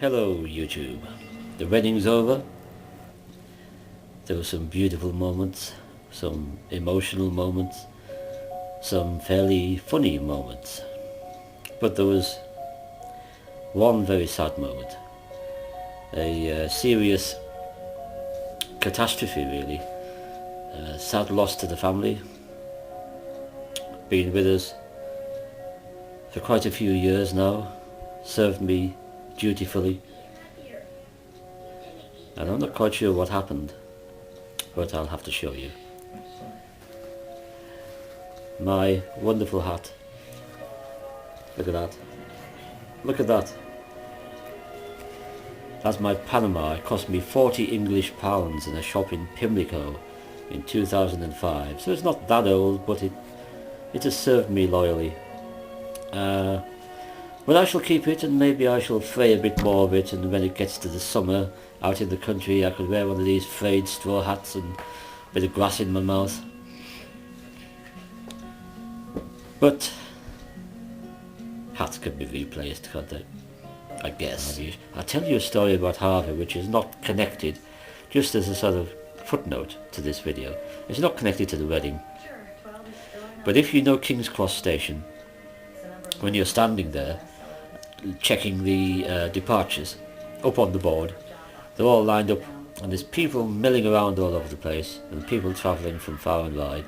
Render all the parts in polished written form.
Hello YouTube. The wedding's over. There were some beautiful moments, some emotional moments, some fairly funny moments. But there was one very sad moment. A serious catastrophe really. A sad loss to the family. Been with us for quite a few years now. Served me dutifully. And I'm not quite sure what happened, but I'll have to show you. My wonderful hat. Look at that. Look at that. That's my Panama. It cost me 40 English pounds in a shop in Pimlico in 2005. So it's not that old, but it has served me loyally. But I shall keep it, and maybe I shall fray a bit more of it, and when it gets to the summer out in the country I could wear one of these frayed straw hats and a bit of grass in my mouth. But hats can be replaced, can't they? I guess. I'll tell you a story about Harv which is not connected, just as a sort of footnote to this video. It's not connected to the wedding. But if you know King's Cross Station, when you're standing there checking the departures up on the board, they're all lined up and there's people milling around all over the place and people travelling from far and wide.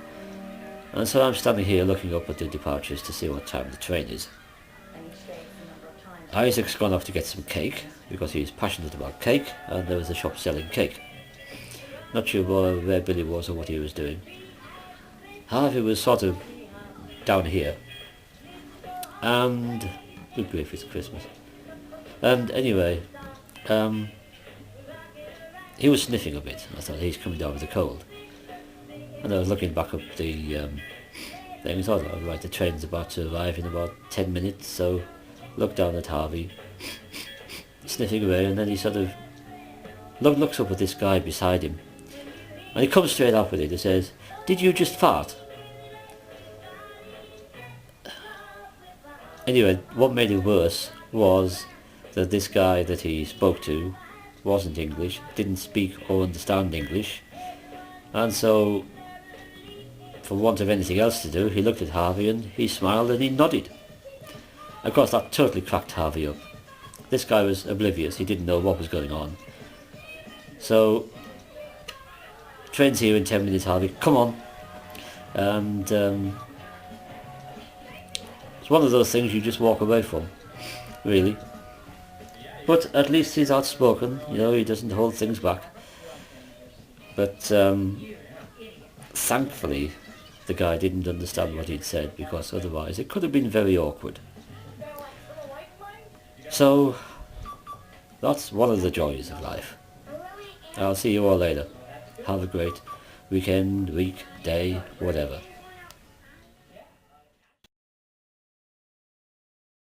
And so I'm standing here looking up at the departures to see what time the train is. Isaac's gone off to get some cake because he's passionate about cake, and there was a shop selling cake. Not sure where Billy was or what he was doing. Harvey was sort of down here, and good grief, it's Christmas. And anyway, he was sniffing a bit. I thought he's coming down with a cold. And I was looking back up the thing. I thought, oh, right, the train's about to arrive in about 10 minutes, so looked down at Harvey, sniffing away, and then he sort of looks up at this guy beside him, and he comes straight up with it. He says, "Did you just fart?" Anyway, what made it worse was that this guy that he spoke to wasn't English, didn't speak or understand English, and so, for want of anything else to do, he looked at Harvey and he smiled and he nodded. Of course, that totally cracked Harvey up. This guy was oblivious, he didn't know what was going on. So, train's here in 10 minutes, Harvey, come on. And it's one of those things you just walk away from, really. But at least he's outspoken, you know, he doesn't hold things back. But thankfully, the guy didn't understand what he'd said, because otherwise it could have been very awkward. So, that's one of the joys of life. I'll see you all later. Have a great weekend, week, day, whatever.